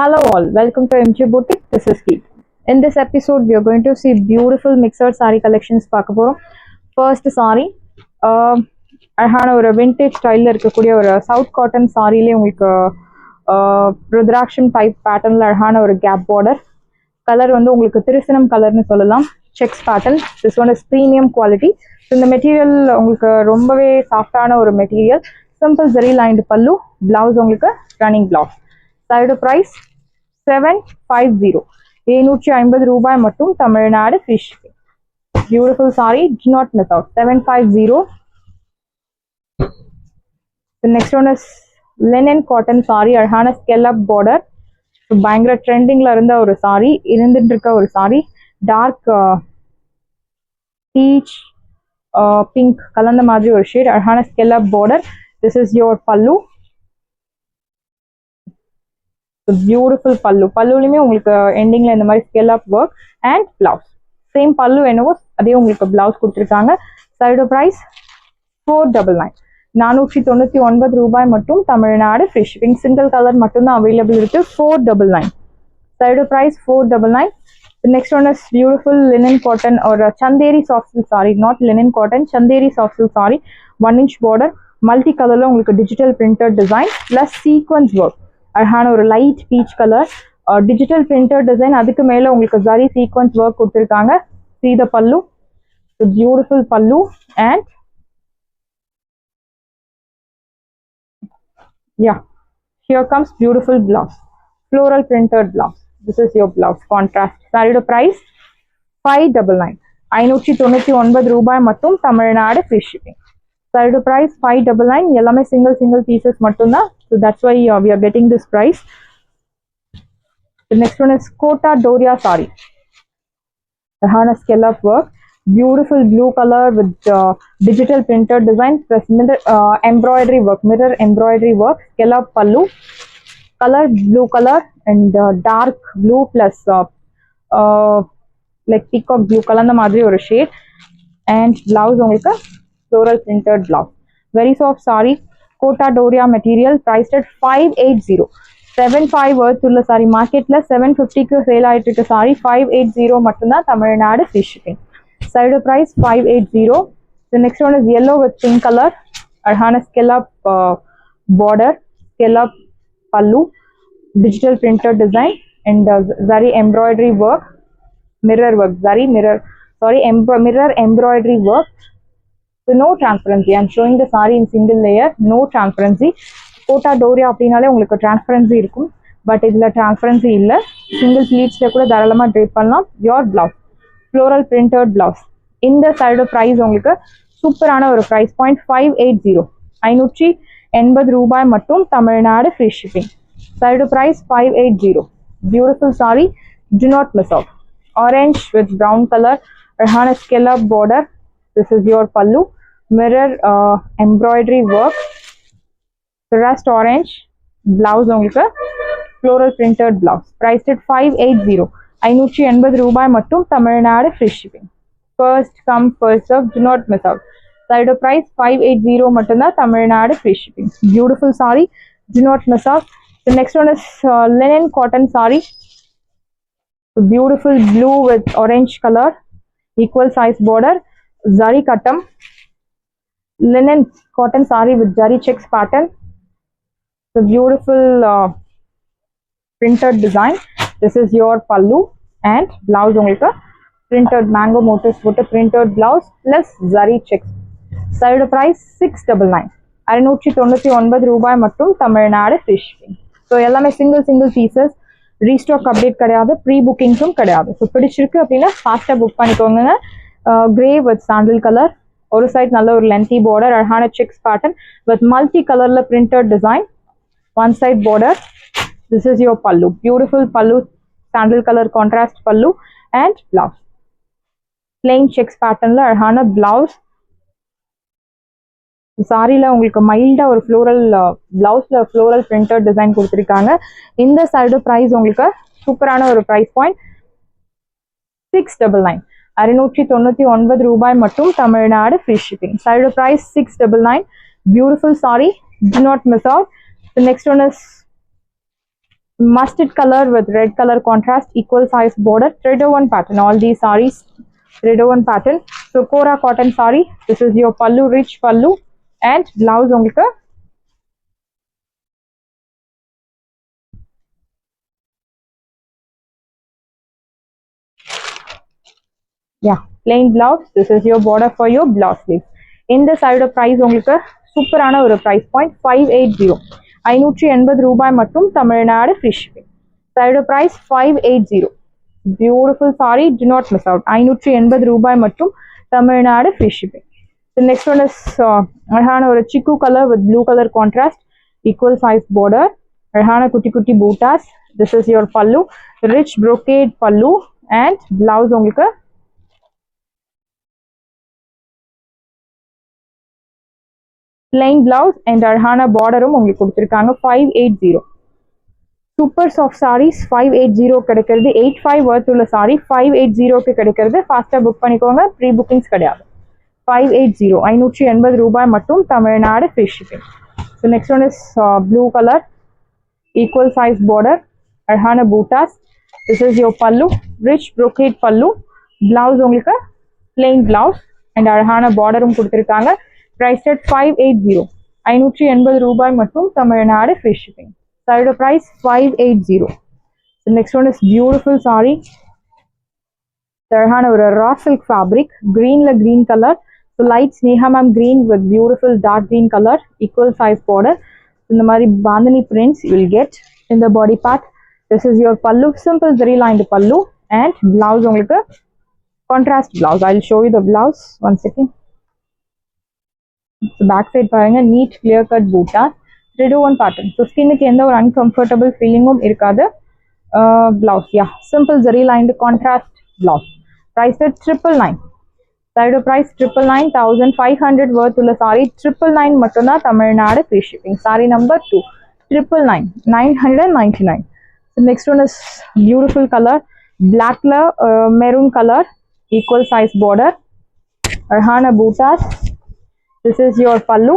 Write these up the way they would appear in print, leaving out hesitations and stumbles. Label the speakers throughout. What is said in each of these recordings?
Speaker 1: Hello all, welcome to MJ Boutique. This is Keith. In this episode, we are going to see beautiful mixed saree collections. பார்க்க போறோம். First saree, அழகான ஒரு vintage ஸ்டைல்ல இருக்கக்கூடிய ஒரு south cotton சாரியிலே உங்களுக்கு ருத்ராட்சம் type பேட்டர்ன்ல அழகான ஒரு கேப் பார்டர். கலர் வந்து உங்களுக்கு திருசனம் கலர்னு சொல்லலாம். Sex pattern. This one is premium quality. இந்த மெட்டீரியல் உங்களுக்கு ரொம்பவே சாஃப்டான ஒரு material. Simple zari lined pallu, blouse உங்களுக்கு running blouse. Side price 750. 750 ரூபாய் மட்டும் Tamil Nadu free shipping. Beautiful saree, do not miss out. 750. The next one is linen cotton saree, அழகான scallop border. பயங்கர ட்ரெண்டிங்ல இருந்த ஒரு saree, இருந்துட்டு இருக்க ஒரு saree. Dark peach pink கலந்த மாதிரி ஒரு shade, அழகான scallop border. This is your pallu. Beautiful pallu. பல்லுலயுமே உங்களுக்கு எண்டிங்ல இந்த மாதிரி scallop work and blouse. Same pallu என்னவோ அதே உங்களுக்கு blouse கொடுத்திருக்காங்க. Side price 499. 499 ரூபாய் மட்டும் Tamil Nadu free shipping. Single color மட்டும் தான் available இருக்கு. 499. Side price 499. The next one is beautiful linen cotton or chanderi soft silk saree. Not linen cotton, chanderi soft silk saree. 1-inch border. Multi colorல உங்களுக்கு digital printed design plus sequence work. அழகான ஒரு light peach colour digital printed design, அதுக்கு மேல உங்களுக்கு zari sequence work கொடுத்திருக்காங்க. See the pallu, the beautiful pallu and yeah, here comes beautiful blouse, floral printed blouse. This is your blouse contrast. Saree price 599. 599 ரூபாய் மட்டும் Tamil Nadu free shipping. Saree price 599. எல்லாமே single pieces மட்டும் தான். So that's why we are getting this price. The next one is Kota Doria saree. Rahana scallop work, beautiful blue color with digital printed design plus mirror embroidery work, scallop pallu, color blue color and dark blue plus like peacock blue color அந்த மாதிரி ஒரு shade and blouse உங்களுக்கு floral printed blouse. Very soft saree. Kota Doria material priced at 580. 75 worth உள்ள saree மார்க்கெட்ல 750 க்கு sale ஆயிட்டு இருக்க saree 580 மட்டும் தான் Tamil Nadu free shipping. Side price 580. The next one is yellow with pink color. அழகான scallop border, scallop pallu, digital printed design and zari embroidery work, mirror work, mirror embroidery work. So no transparency. I'm showing the saree in single layer. No transparency. Kota Doria அப்படினாலே உங்களுக்கு transparency இருக்கும். But இதுல transparency இல்ல. Single pleatsல கூட தாராளமா drape பண்ணலாம். Your blouse, floral printed blouse. இந்த side price உங்களுக்கு சூப்பரான ஒரு price point 580. 580 ரூபாய் மட்டும் Tamil Nadu free shipping. Side price 580. Beautiful saree. Do not miss out. Orange with brown color. Rahana scallop border. This is your pallu, mirror embroidery work, rust orange, blouse உங்களுக்கு floral printed blouse, priced at 580. 580 ரூபாய் மட்டும் Tamil Nadu free shipping. First come first serve, do not miss out. Side price 580 மட்டும் தான் Tamil Nadu free shipping. Beautiful saree, do not miss out. The next one is linen cotton saree, beautiful blue with orange color, equal size border, zari katam, linen cotton saree with zari checks pattern. The beautiful printed design. This is your pallu and blouse உங்களுக்கு printed mango motifs போட்டு printed blouse plus zari checks. Side price 699. 699 ரூபாய் மட்டும் Tamil Nadu free shipping. So எல்லாமே single pieces. Restock update கிடையாது, pre புக்கிங்ஸும் கிடையாது. So பிடிச்சிருக்கு அப்படின்னா ஃபாஸ்ட்டாக புக் பண்ணிக்கோங்க. கிரே வித் சாண்டில் கலர், ஒரு சைட் நல்ல ஒரு லென்த்தி பார்டர், அழகான செக்ஸ் பேட்டர்ன் வித் மல்டி கலர்ல printed design, one side border. This is your pallu, beautiful pallu, sandal colour contrast pallu and blouse plain checks பேட்டர்ன்ல அழகான பிளவுஸ். சாரியில உங்களுக்கு மைல்டா ஒரு ஃப்ளோரல் பிளவுஸ்ல ஃப்ளோரல் பிரிண்டட் டிசைன் கொடுத்துருக்காங்க. இந்த சைடு பிரைஸ் உங்களுக்கு சூப்பரான ஒரு பிரைஸ் பாயிண்ட் 699. 699 ரூபாய் மட்டும் Tamil Nadu free shipping. Side price 699. Beautiful saree, do not miss out. The next one is mustard color with red color contrast, equal size border, thread woven pattern. All these sarees thread woven pattern. So Kora cotton saree. This is your pallu, rich pallu, and blouse உங்களுக்கு yeah, plain blouse. This is your border for your blouse sleeve. In the side of price உங்களுக்கு சூப்பரான ஒரு price point 580 580 ரூபாய் மட்டும் Tamil Nadu free shipping. Side of price 580. Beautiful saree, do not miss out. 580 ரூபாய் மட்டும் Tamil Nadu free shipping. The next one is அழகான ஒரு chiku color with blue color contrast, equal size border, அழகான குட்டி குட்டி bootas. This is your pallu, rich brocade pallu, and blouse உங்களுக்கு plain blouse and அழகான borderம் உங்களுக்கு கொடுத்திருக்காங்க 580. Super soft sarees 580 கிடைக்கிறது. 85 worth உள்ள saree 580 க்கு கிடைக்கிறது. ஃபாஸ்டா புக் பண்ணிக்கோங்க, ப்ரீ புக்கிங்ஸ் கிடையாது. 580 580 ரூபாய் மட்டும் Tamil Nadu free shipping. So next one is blue color, equal size border, அழகான bootas. This is your pallu, rich brocade pallu, blouse உங்களுக்கு plain blouse and அழகான borderம் கொடுத்திருக்காங்க. Priced at 580 580 ரூபாய் மட்டும் Tamil Nadu free shipping. Side of price 580. The next one is beautiful saree. அழகான ஒரு raw silk fabric, greenல green color. So light snehamam green with beautiful dark green color, equal size border. இந்த மாதிரி bandhani prints you will get in the body part. This is your pallu, simple zari lined pallu, and blouse உங்களுக்கு contrast blouse. I will show you the blouse one second. So back side பாருங்க, neat clear cut bootas, thread woven pattern. So skinக்கு எந்த ஒரு uncomfortable feelingum இருக்காது. Blouse, yeah, simple zari lined contrast blouse. Priced at 999. Side of price 999, 1500 worth உள்ள saree 999 மட்டும்தான் Tamil Nadu free shipping. Saree number 2 999 999. So next one is beautiful color, blackல maroon color, equal size border, அழகான bootas. This is your pallu,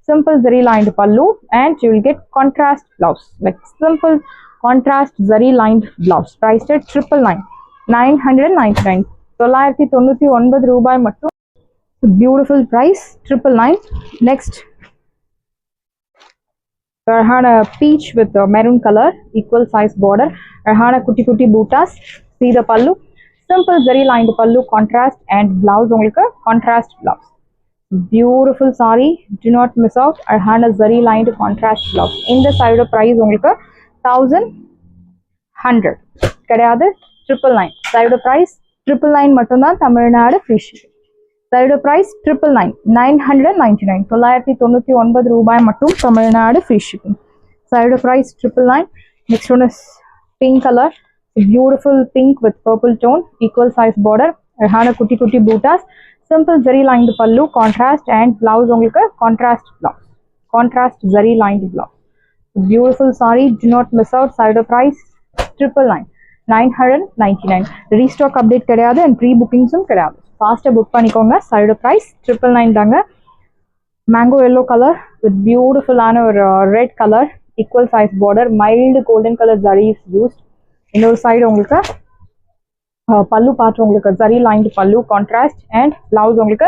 Speaker 1: simple zari lined pallu, and you will get contrast blouse, like simple contrast zari lined blouse. Priced at 999 999. 999 ரூபாய் மட்டும். Beautiful price 999. Next, அழகான peach with maroon color, equal size border, அழகான குட்டி குட்டி bootas. See the pallu, simple zari lined pallu, contrast, and blouse உங்களுக்கு contrast blouse. Beautiful saree, do not miss out. அழகான zari lined contrast blouse. இந்த side of price உங்களுக்கு 1100 கிடையாது, 999. Side of price 999 மட்டும்தான் Tamil Nadu free shipping. Side of price 999 999 999 ரூபாய் மட்டும் Tamil Nadu free shipping. Side of price 999. Next one is pink color, beautiful pink with purple tone, equal size border, அழகான குட்டி குட்டி bootas. Simple zari lined pallu, contrast, and blouse உங்களுக்கு contrast blouse, contrast zari lined blouse. Beautiful saree, do not miss out. Side of price 999 999. Restock update கிடையாது and pre bookingsum கிடையாது. ஃபாஸ்டா book பண்ணிக்கோங்க. Side of price 999 தாங்க. Mango yellow color with beautiful ஆன ஒரு red color, equal size border, mild golden color zari is used. இன்னொரு side உங்களுக்கு pallu part உங்களுக்கு zari lined pallu, contrast, and blouse உங்களுக்கு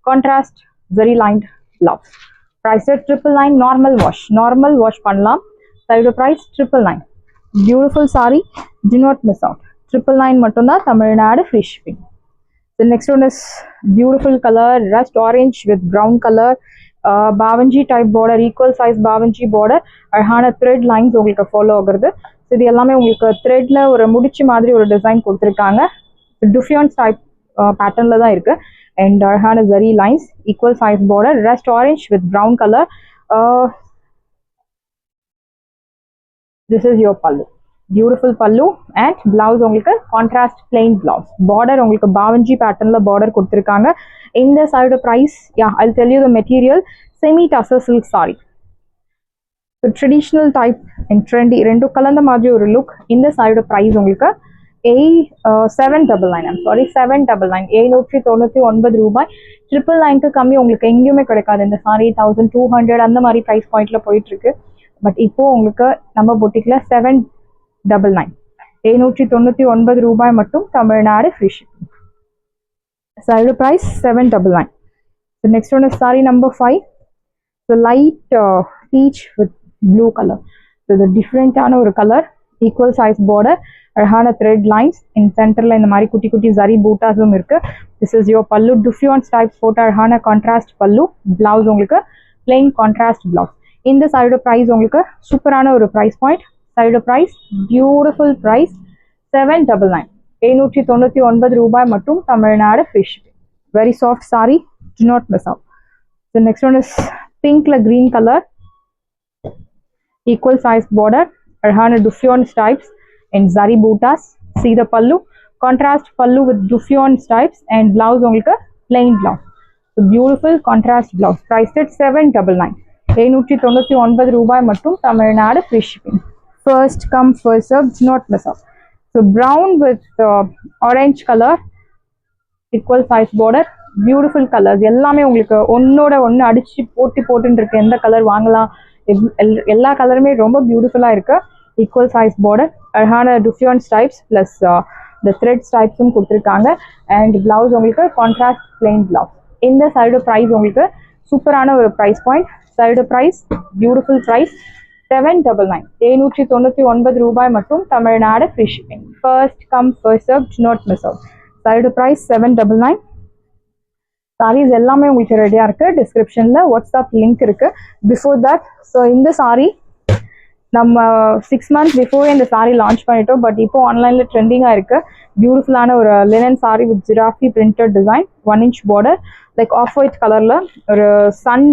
Speaker 1: contrast zari lined blouse. Price at 999. Normal wash பண்ணலாம். Side of price 999. Beautiful saree, do not miss out. 999 மட்டும்தான் Tamil Nadu free shipping. The next one is beautiful color, rust orange with brown color, bavanji type border, equal size bavanji border, அழகான thread lines உங்களுக்கு follow ஆகுறது. இது எல்லாமே உங்களுக்கு த்ரெட்ல ஒரு முடிச்சு மாதிரி ஒரு டிசைன் கொடுத்திருக்காங்க. டிஃபியன்ஸ் டைப் பேட்டர்ன்ல தான் இருக்கு. அண்ட் அழகான zari lines, equal size border, rust orange with brown colour. This is your pallu, beautiful pallu, and blouse உங்களுக்கு கான்ட்ராஸ்ட் பிளெயின் பிளவுஸ். பார்டர் உங்களுக்கு பாவஞ்சி பேட்டர்ன்ல பார்டர் கொடுத்திருக்காங்க. இந்த side price, yeah I will tell you the material, semi tussar silk sari. Traditional type and trendy ரெண்டும் கலந்த மாதிரி ஒரு லுக். இந்த சைடு ப்ரைஸ் உங்களுக்கு 799, 799, 799 ரூபாய். 999க்கு கம்மி உங்களுக்கு எங்கேயுமே கிடைக்காது. இந்த சாரி 1200 அந்த மாதிரி ப்ரைஸ் பாயிண்ட்ல போயிட்டு இருக்கு. பட் இப்போ உங்களுக்கு நம்ம பொட்டிக்ல 799 799 ரூபாய் மட்டும் Tamil Nadu free shipping. Side price 799. The next one is saree number 5. The light peach with blue color. So the different color, equal size border, அழகான thread lines in centerல இந்த மாதிரி குட்டி குட்டி zari bootasum இருக்கு. This is your pallu, Duffion stripes போட்ட அழகான contrast pallu. Blouse உங்களுக்கு plain contrast blouse. இந்த side price உங்களுக்கு சூப்பரான ஒரு price point. Side price beautiful price 799 799 ரூபாய் மட்டும் Tamil Nadu free shipping. Very soft saree, do not miss out. The next one is pink green color, equal size border, அழகான Duffion stripes and zari bootas. See the pallu, contrast pallu with Duffion stripes and blouse உங்களுக்கு plain blouse. So beautiful contrast blouse, priced at 799 799 ரூபாய் மட்டும் Tamil Nadu free shipping. First come first serve, do not miss out. So brown with orange color, equal size border, beautiful colors. எல்லாமே உங்களுக்கு ஒன்னோட ஒன்னு அடிச்சு போட்டுன்னு இருக்கு. எந்த கலர் வாங்கலாம், எல்லா கலருமே ரொம்ப பியூட்டிஃபுல்லா இருக்கு. equal size border, அழகான Duffion stripes plus the thread stripes கொடுத்திருக்காங்க. and blouse உங்களுக்கு contrast plain blouse. இந்த சைடு price உங்களுக்கு சூப்பரான ஒரு price point. Side price beautiful price 799 799 ரூபாய் மட்டும் Tamil Nadu free shipping. First come first serve, do not miss out. Side price 799. sarees எல்லாமே உங்களுக்கு ரெடியா இருக்கு. டிஸ்கிரிப்ஷன்ல வாட்ஸ்அப் லிங்க் இருக்கு. பிஃபோர் தட், ஸோ இந்த சாரி நம்ம 6 months பிஃபோர் இந்த சாரி லான்ச் பண்ணிட்டோம். பட் இப்போ ஆன்லைன்ல ட்ரெண்டிங்கா இருக்கு. பியூட்டிஃபுல்லான ஒரு linen sari with giraffe printed design, 1 inch border, like off white கலர்ல ஒரு sun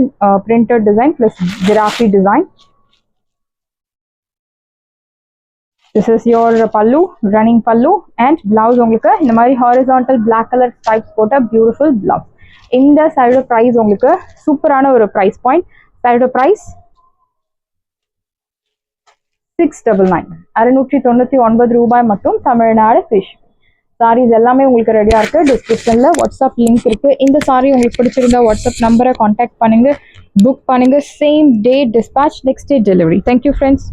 Speaker 1: printed design plus giraffe design. This is your pallu, running pallu, and blouse உங்களுக்கு இந்த மாதிரி horizontal black color stripes போட்ட beautiful blouse. இந்த சைடு price உங்களுக்கு சூப்பரான ஒரு price point. சைடு price 699 699 ரூபாய் மட்டும் தமிழ்நாடு free shipping. சாரீஸ் எல்லாமே உங்களுக்கு ரெடியா இருக்கு. டிஸ்கிரிப்ஷன்ல வாட்ஸ்அப் லிங்க் இருக்கு. இந்த சாரி உங்களுக்கு பிடிச்சிருந்தா வாட்ஸ்அப் நம்பரை கான்டாக்ட் பண்ணுங்க, புக் பண்ணுங்க. Same day dispatch, next day delivery. Thank you friends.